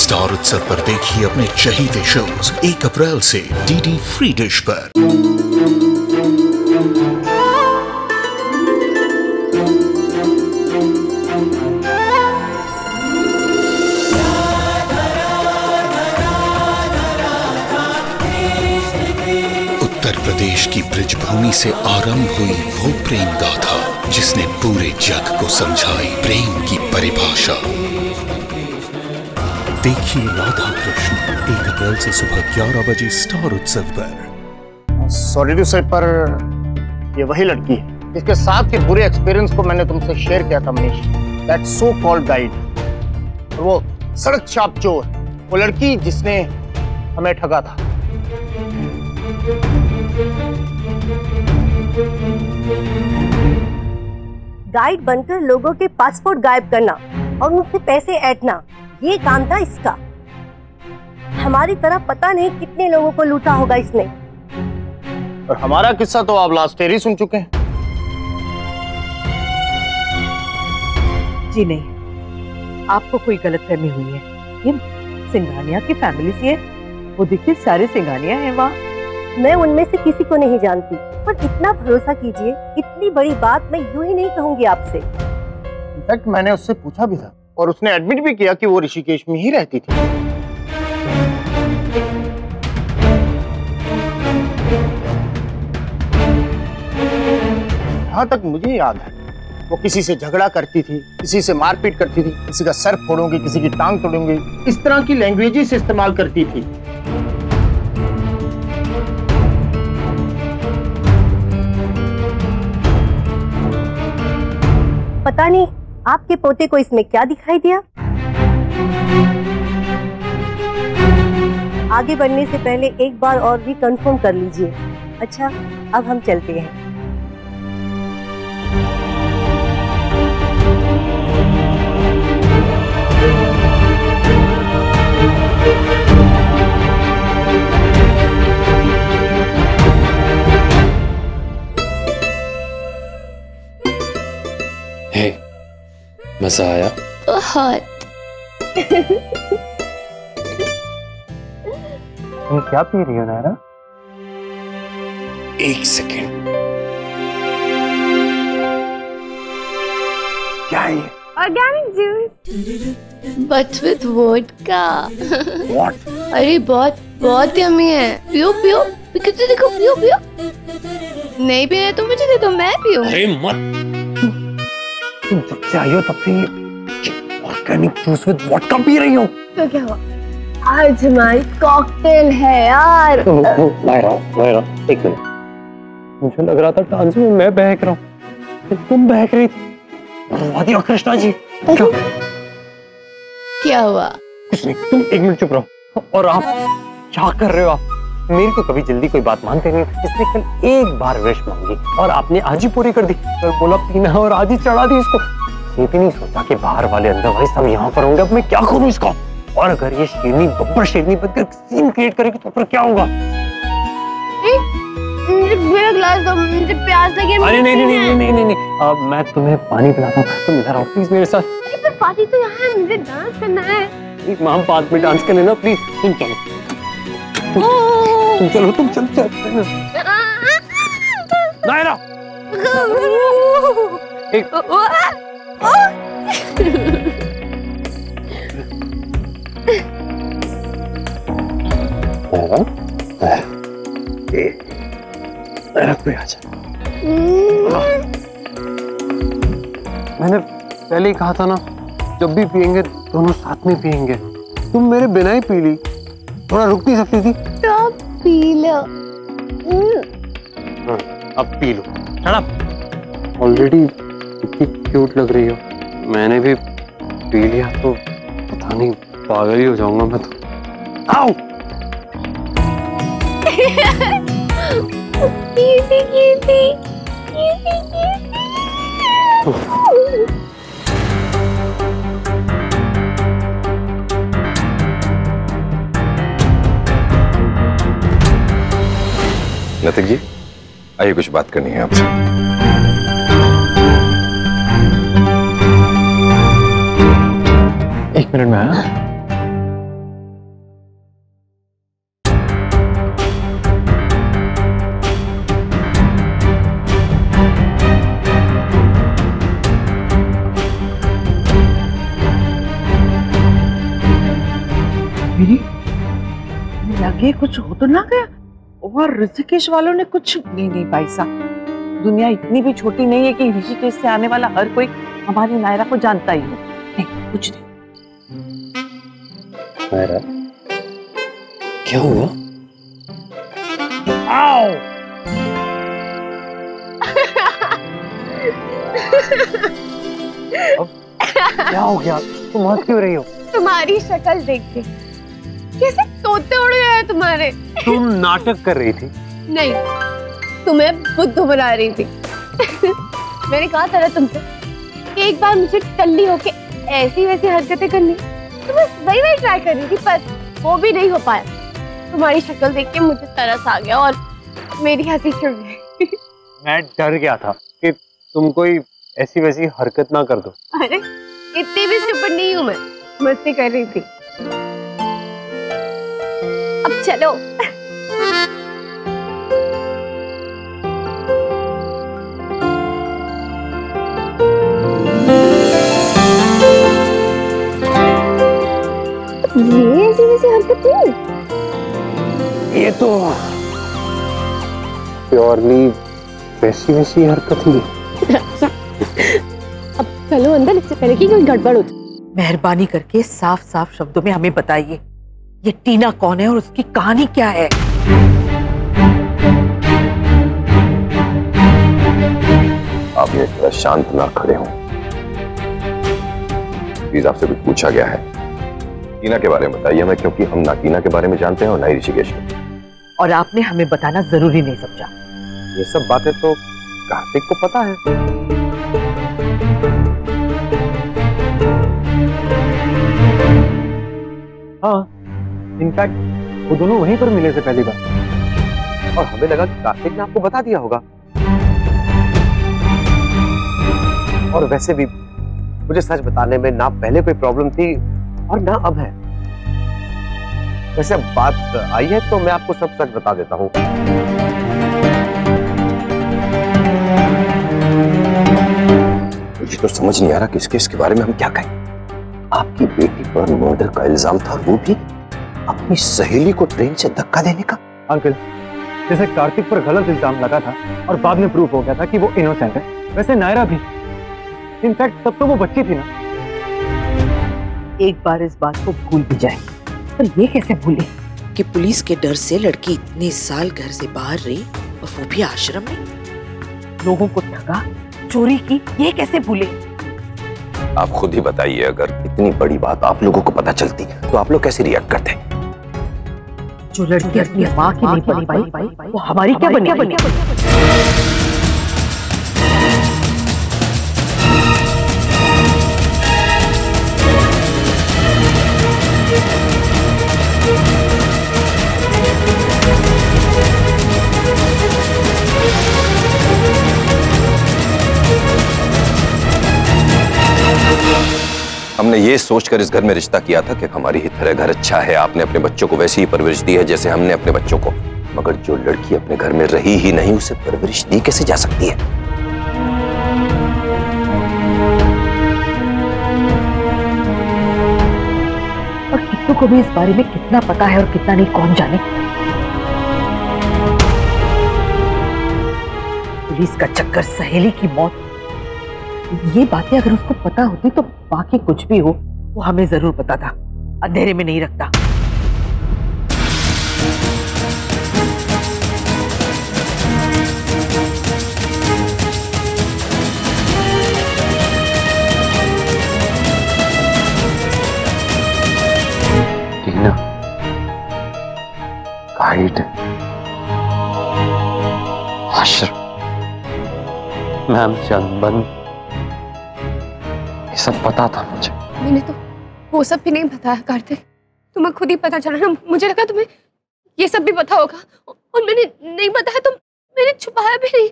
Star उत्सव पर देखिए अपने चहीते शोज 1 अप्रैल से डीडी फ्री डिश पर। उत्तर प्रदेश की ब्रजभूमि से आरंभ हुई वो प्रेम गाथा जिसने पूरे जग को समझाई प्रेम की परिभाषा। देखिए राधा कृष्ण 1 अप्रैल से सुबह 11 बजे स्टार उत्सव पर। सॉरी टू से, पर ये वही लड़की है जिसके साथ के बुरे एक्सपीरियंस को मैंने तुमसे शेयर किया था Manish. That so called guide, और वो सड़क छाप चोर, वो लड़की जिसने हमें ठगा था। गाइड बनकर लोगों के पासपोर्ट गायब करना और उनसे पैसे ऐंठना, ये काम था इसका। हमारी तरह पता नहीं कितने लोगों को लूटा होगा इसने। और हमारा किस्सा तो आप लास्ट ईयर ही सुन चुके हैं। जी नहीं, आपको कोई गलतफहमी हुई है। ये सिंघानिया की फैमिली से है। वो देखिए सारे सिंघानिया हैं वहाँ। मैं उनमें से किसी को नहीं जानती, पर इतना भरोसा कीजिए, इतनी बड़ी बात मैं यूं ही नहीं कहूंगी आपसे। इनफैक्ट मैंने उससे पूछा भी था और उसने एडमिट भी किया कि वो ऋषिकेश में ही रहती थी। जहां तक मुझे याद है, वो किसी से झगड़ा करती थी, किसी से मारपीट करती थी, किसी का सर फोड़ूंगी, किसी की टांग तोड़ूंगी, इस तरह की लैंग्वेजेस इस्तेमाल करती थी। पता नहीं आपके पोते को इसमें क्या दिखाई दिया। आगे बढ़ने से पहले एक बार और भी कंफर्म कर लीजिए। अच्छा, अब हम चलते हैं। हे, मजा आया? बहुत। तुम क्या पी रही हो नायरा? 1 सेकेंड। क्या है ये? Organic juice but with vodka. What? अरे बहुत बहुत यम्मी है। पियो पियो, कितने देखो, पियो पियो। नहीं पिए तो मुझे दे दो, मैं पीऊं। अरे मत। तुम जब से आई हो तब से organic juice with vodka P रही हो। तो क्या हुआ? आज हमारी कॉकटेल है यार। नायरा, एक मिनट। मुझे लग रहा था डांस में मैं बहक रहा हूँ, तुम बहक रही थी। बर्बादी और कृष्णा जी। क्या हुआ? कुछ नहीं, तुम 1 मिनट चुप रहो। और आप क्या कर रहे हो? आप मेरी तो कभी जल्दी कोई बात मानते नहीं, इसलिए कल एक बार विश मांगी और आपने आज ही पूरी कर दी। कल बोला पीना और आज ही चढ़ा दी इसको। ये भी नहीं सोचा कि बाहर वाले अंदर वाले सब यहाँ पर होंगे। अब मैं क्या करूँ इसका? और अगर ये शेरनी बब्बर शेरनी बनकर सीन क्रिएट करेगी तो फिर क्या होगा? मेरा ग्लास दो, मुझे प्यास लगी है। अरे नहीं, अब मैं तुम्हें पानी पिलाता हूँ, तुम इधर आओ प्लीज मेरे साथ। अरे पर पार्टी तो यहाँ है, मुझे डांस करना है। एक माँ बात में डांस कर लेना प्लीज। तुम चलो, तुम चलो। नायरा, एक कोई आ जा। मैंने पहले ही कहा था ना, जब भी पियेंगे दोनों साथ में पियेंगे। तुम मेरे बिना ही पी ली, थोड़ा रुक नहीं सकती थी? तो पी लो। अब पी लो। ऑलरेडी इतनी क्यूट लग रही हो, मैंने भी पी लिया तो पता नहीं पागल ही हो जाऊंगा मैं तो। आओ। नतिक जी, आइए कुछ बात करनी है आपसे। एक मिनट में आया। मेरी लगे कुछ हो तो ना गया, और ऋषिकेश वालों ने कुछ नहीं। नहीं भाई साहब, दुनिया इतनी भी छोटी नहीं है कि ऋषिकेश से आने वाला हर कोई हमारी नायरा को जानता ही हो। नहीं, कुछ नहीं। नायरा, क्या हुआ? आओ। अब क्या हो गया? तुम हंस क्यों रही हो? तुम्हारी शक्ल देख के कैसे तोते उड़ गए हैं तुम्हारे। तुम नाटक कर रही थी। नहीं, तुम्हें बुद्धू बना रही थी। मैंने कहा था ना तुमसे कि एक बार मुझे टल्ली होके ऐसी वैसी हरकतें करनी, तो बस वही ट्राई कर रही थी, पर वो भी नहीं हो पाया। तुम्हारी शक्ल देख के मुझे तरस आ गया और मेरी हंसी छूट गई। मैं डर गया था कि तुम कोई ऐसी वैसी हरकत ना कर दो। अरे इतनी भी स्टूपिड नहीं हूँ मैं, मस्ती कर रही थी। अब चलो। ये ऐसी वैसी हरकत नहीं, ये तो प्योरली वैसी वैसी हरकत ही। अब चलो अंदर, इससे पहले कि कोई गड़बड़ हो जाए। मेहरबानी करके साफ साफ शब्दों में हमें बताइए, ये टीना कौन है और उसकी कहानी क्या है? आप ये थोड़ा शांत ना खड़े हों प्लीज। आपसे कुछ पूछा गया है, टीना के बारे में बताइए हमें, क्योंकि हम ना टीना के बारे में जानते हैं और ना ही ऋषिकेश के। और आपने हमें बताना जरूरी नहीं समझा। ये सब बातें तो कार्तिक को पता है। हाँ, इनफैक्ट वो दोनों वहीं पर मिले थे पहली बार, और हमें लगा कि कार्तिक ने आपको बता दिया होगा। और वैसे भी मुझे सच बताने में ना पहले कोई प्रॉब्लम थी और ना अब है। वैसे अब बात आई है तो मैं आपको सब सच बता देता हूँ। मुझे तो समझ नहीं आ रहा किस केस के बारे में हम क्या कहें। आपकी बेटी पर मर्डर का इल्जाम था, वो भी अपनी सहेली को ट्रेन से धक्का देने का। अंकल, जैसे कार्तिक पर गलत इल्जाम लगा था और बाद में प्रूफ हो गया था कि वो इनोसेंट है, वैसे नायरा भी। इनफैक्ट तब तो वो बच्ची थी ना। एक बार इस बात को भूल भी जाए, पर ये कैसे भूले कि पुलिस के डर से लड़की इतने साल घर से बाहर रही और वो भी आश्रम में? लोगों को ठगा, चोरी की, ये कैसे भूले? आप खुद ही बताइए, अगर इतनी बड़ी बात आप लोगों को पता चलती तो आप लोग कैसे रिएक्ट करते? जो लड़की अपनी माँ की नहीं बन पाई, वो हमारी क्या बनी? हमने ये सोचकर इस घर में रिश्ता किया था कि हमारी ही तरह घर अच्छा है, आपने अपने बच्चों को वैसी ही परवरिश दी है जैसे हमने अपने बच्चों को। मगर जो लड़की अपने घर में रही ही नहीं, उसे परवरिश दी कैसे जा सकती है? और किट्टू को भी इस बारे में कितना पता है और कितना नहीं, कौन जाने। पुलिस का चक्कर, सहेली की मौत, ये बातें अगर उसको पता होती तो बाकी कुछ भी हो वो हमें जरूर पता था। अंधेरे में नहीं रखता। टीना, गाइड, आश्रम, मैम चंदन, सब पता था मुझे। मैंने तो वो सब भी नहीं बताया कार्तिक, तुम्हें खुद ही पता चला ना। मुझे लगा तुम्हें ये सब भी पता होगा और मैंने नहीं बताया तो मैंने छुपाया भी नहीं।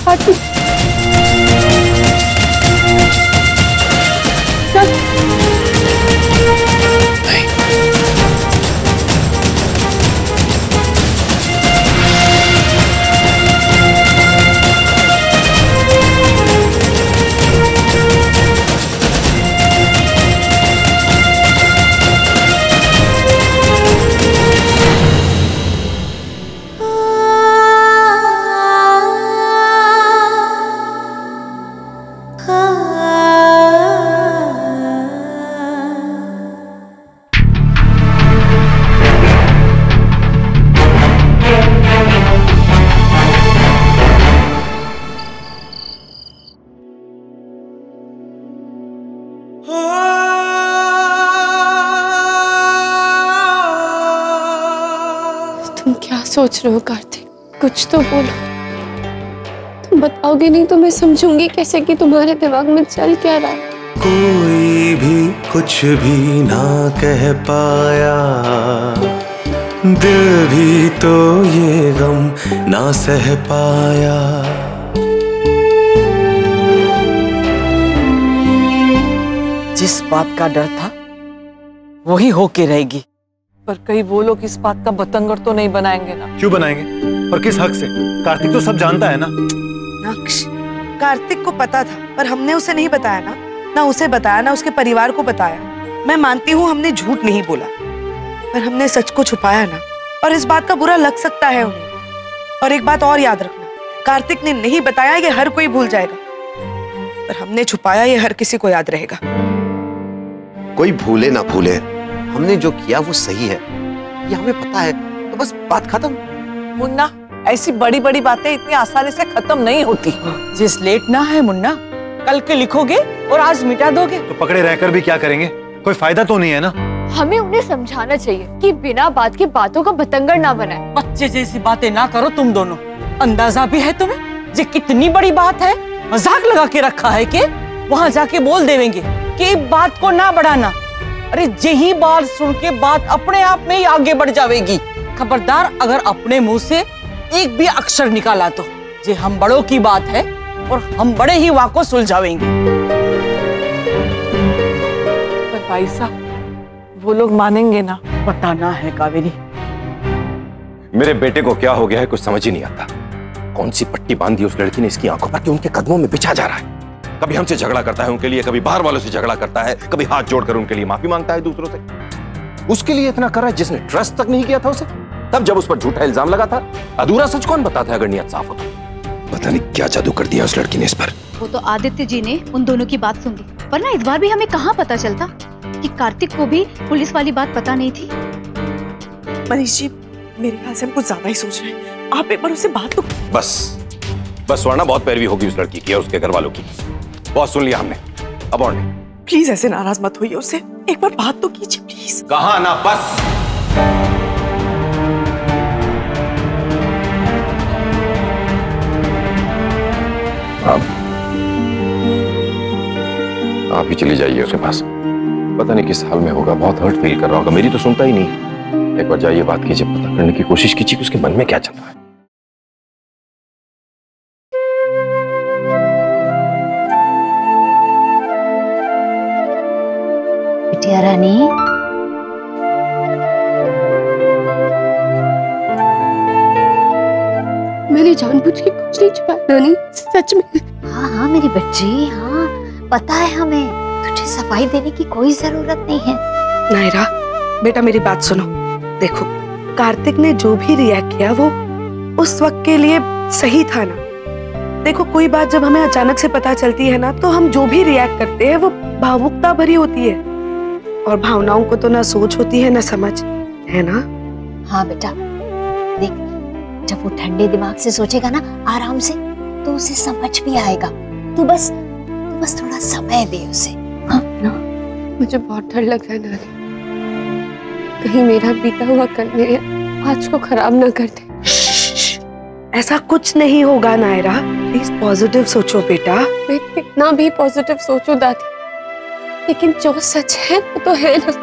कार्तिक, सोच रहे हो कार्तिक? कुछ तो बोलो। तुम बताओगे नहीं तो मैं समझूंगी कैसे कि तुम्हारे दिमाग में चल क्या रहा है। कोई भी कुछ भी ना कह पाया, दिल भी तो ये गम ना सह पाया। जिस बात का डर था वही होके रहेगी। पर कहीं वो लोग इस बात का बतंगड़ तो नहीं बनाएंगे ना? क्यों बनाएंगे? पर किस हक से? कार्तिक तो सब जानता है ना। नक्श, कार्तिक को पता था पर हमने उसे नहीं बताया ना उसे बताया ना उसके परिवार को बताया। मैं मानती हूँ हमने झूठ नहीं बोला, पर हमने सच को छुपाया ना, और इस बात का बुरा लग सकता है उन्हें। और एक बात और याद रखना, कार्तिक ने नहीं बताया ये हर कोई भूल जाएगा, पर हमने छुपाया ये हर किसी को याद रहेगा। कोई भूले ना भूले, हमने जो किया वो सही है, ये हमें पता है, तो बस बात खत्म। मुन्ना, ऐसी बड़ी बड़ी बातें इतनी आसानी से खत्म नहीं होती। जिस लेट ना है मुन्ना, कल के लिखोगे और आज मिटा दोगे। तो पकड़े रहकर भी क्या करेंगे? कोई फायदा तो नहीं है ना। हमें उन्हें समझाना चाहिए कि बिना बात की बातों का बतंगड़ ना बनाए। बच्चे जैसी बातें ना करो तुम दोनों। अंदाजा भी है तुम्हें ये कितनी बड़ी बात है? मजाक लगा के रखा है कि वहाँ जाके बोल देवेंगे कि बात को ना बढ़ाना। अरे यही बात सुन के बात अपने आप में ही आगे बढ़ जाएगी। खबरदार अगर अपने मुंह से एक भी अक्षर निकाला तो ये हम बड़ों की बात है और हम बड़े ही वहां को सुलझावेंगे। पर भाई साहब वो लोग मानेंगे ना? बताना है कावेरी। मेरे बेटे को क्या हो गया है कुछ समझ ही नहीं आता। कौन सी पट्टी बांधी उस लड़की ने इसकी आंखों पर कि उनके कदमों में बिछा जा रहा है। कभी हमसे झगड़ा करता है उनके लिए, कभी बाहर वालों से झगड़ा करता है, कभी हाथ जोड़कर उनके लिए माफी मांगता है दूसरों से। उसके लिए इतना कर रहा है जिसने ट्रस्ट तक नहीं किया था उसे। तब जब उस पर झूठा इल्जाम लगा था, अधूरा सच कौन बताता है अगर नियत साफ होता? पता नहीं क्या जादू कर दिया उस लड़की ने इस पर। वो तो आदित्य जी ने उन दोनों की बात सुन ली, पर ना इस बार भी हमें कहाँ पता चलता कि कार्तिक को भी पुलिस वाली बात पता नहीं थी। मनीष जी, मेरे ख्याल से हम कुछ ज्यादा ही सोच रहे हैं। आप एक बार उससे बात तो। बस वरना बहुत पैरवी होगी उस लड़की की और उसके घर वालों की। बहुत सुन लिया हमने, अब और नहीं। प्लीज ऐसे नाराज मत होइए उससे, एक बार बात तो कीजिए प्लीज। कहा ना बस। आप ही चली जाइए उसके पास। पता नहीं किस हाल में होगा, बहुत हर्ट फील कर रहा होगा। मेरी तो सुनता ही नहीं। एक बार जाइए, बात कीजिए, पता करने की कोशिश कीजिए कि उसके मन में क्या चल रहा है। बिटिया रानी, मैंने जानबूझ के कुछ नहीं छुपाया नानी, सच में। हाँ मेरी बच्ची, हाँ पता है हमें। तुझे सफाई देने की कोई जरूरत नहीं है। नायरा बेटा, मेरी बात सुनो। देखो, कार्तिक ने जो भी रिएक्ट किया वो उस वक्त के लिए सही था ना। देखो, कोई बात जब हमें अचानक से पता चलती है ना, तो हम जो भी रिएक्ट करते हैं वो भावुकता भरी होती है, और भावनाओं को तो ना सोच होती है ना समझ, है ना? हाँ बेटा, देख जब वो ठंडे दिमाग से सोचेगा ना आराम से, तो उसे समझ भी आएगा। तू बस थोड़ा समय दे उसे। हाँ ना? मुझे बहुत डर लग रहा है नानी, कहीं मेरा बीता हुआ कल मेरे आज को खराब ना कर दे। ऐसा कुछ नहीं होगा नायरा, प्लीज पॉजिटिव सोचो बेटा। मैं कितना भी पॉजिटिव सोचूं दादी, लेकिन जो सच है वो तो है ना।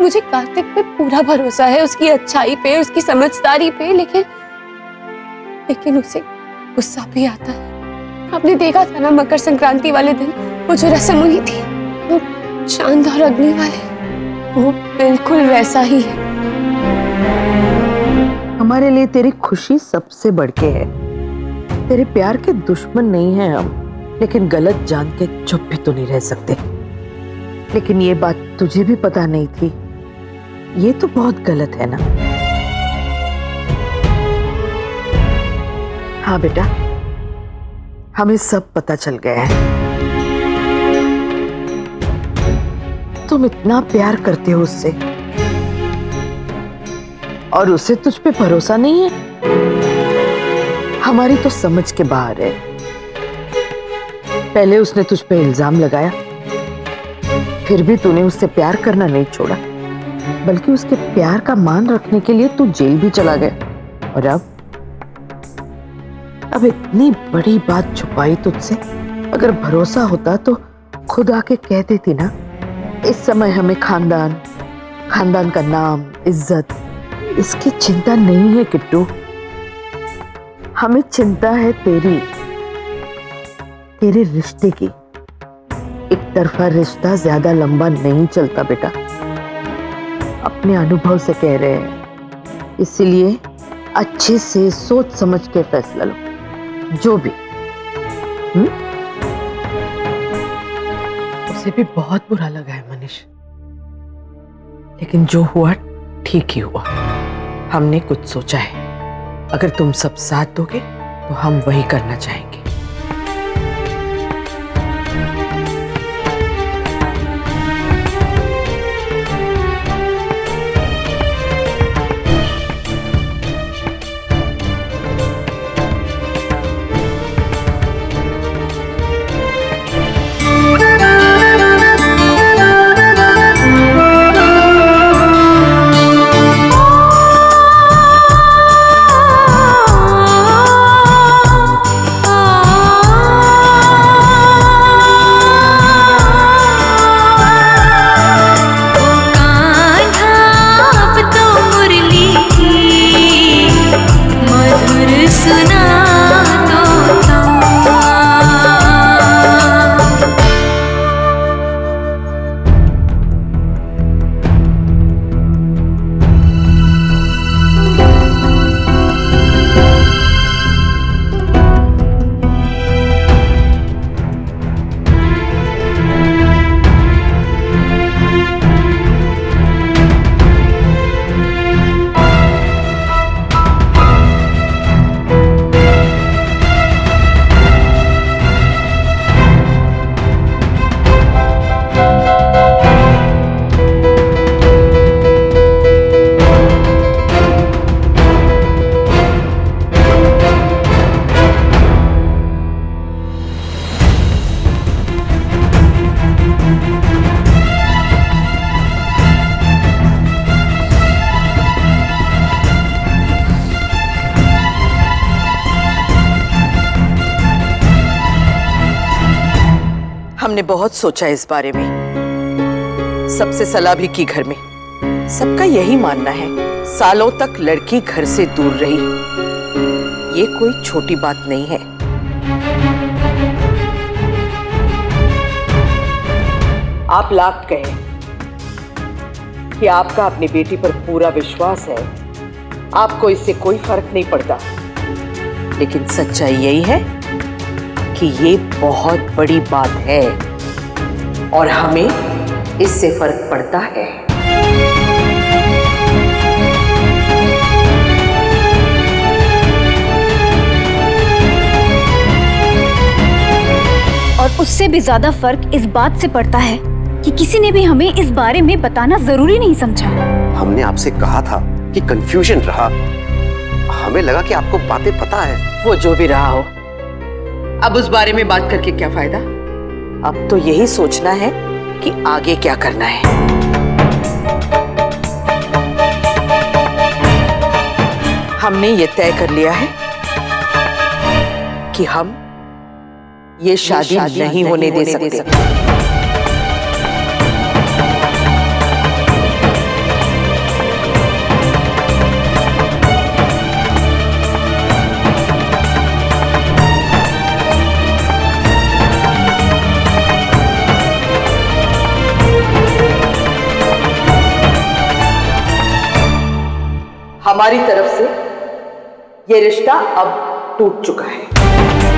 मुझे कार्तिक पे पूरा भरोसा है, उसकी अच्छाई पे, उसकी समझदारी पे, लेकिन उसे गुस्सा भी आता है। आपने देखा था ना मकर संक्रांति वाले दिन वो जो रस्म हुई थी, वो चांद और अग्नि वाले, वो बिल्कुल वैसा ही है। हमारे लिए तेरी खुशी सबसे बढ़ के है। तेरे प्यार के दुश्मन नहीं हैं हम, लेकिन गलत जान के चुप भी तो नहीं रह सकते। लेकिन ये बात तुझे भी पता नहीं थी, ये तो बहुत गलत है ना? हाँ बेटा, हमें सब पता चल गया है। तुम इतना प्यार करते हो उससे और उसे तुझ पे भरोसा नहीं है। हमारी तो समझ के बाहर है। पहले उसने तुझ पे इल्जाम लगाया, फिर भी तूने उससे प्यार करना नहीं छोड़ा, बल्कि उसके प्यार का मान रखने के लिए तू जेल भी चला गया। और अब इतनी बड़ी बात छुपाई तुझसे। अगर भरोसा होता तो खुद आके कह देती ना। इस समय हमें खानदान का नाम, इज्जत, इसकी चिंता नहीं है किट्टू। हमें चिंता है तेरे रिश्ते की। एक तरफा रिश्ता ज्यादा लंबा नहीं चलता बेटा, अपने अनुभव से कह रहे हैं। इसलिए अच्छे से सोच समझ के फैसला लो, जो भी। उसे भी बहुत बुरा लगा है मनीष, लेकिन जो हुआ ठीक ही हुआ। हमने कुछ सोचा है, अगर तुम सब साथ दोगे तो हम वही करना चाहेंगे। हमने बहुत सोचा इस बारे में, सबसे सलाह भी की घर में। सबका यही मानना है, सालों तक लड़की घर से दूर रही, ये कोई छोटी बात नहीं है। आप लाख कहें कि आपका अपनी बेटी पर पूरा विश्वास है, आपको इससे कोई फर्क नहीं पड़ता, लेकिन सच्चाई यही है कि ये बहुत बड़ी बात है और हमें इससे फर्क पड़ता है। और उससे भी ज्यादा फर्क इस बात से पड़ता है कि किसी ने भी हमें इस बारे में बताना जरूरी नहीं समझा। हमने आपसे कहा था कि कंफ्यूजन रहा, हमें लगा कि आपको बातें पता है। वो जो भी रहा हो, अब उस बारे में बात करके क्या फायदा। अब तो यही सोचना है कि आगे क्या करना है। हमने ये तय कर लिया है कि हम ये शादी नहीं होने दे सकते। हमारी तरफ से ये रिश्ता अब टूट चुका है।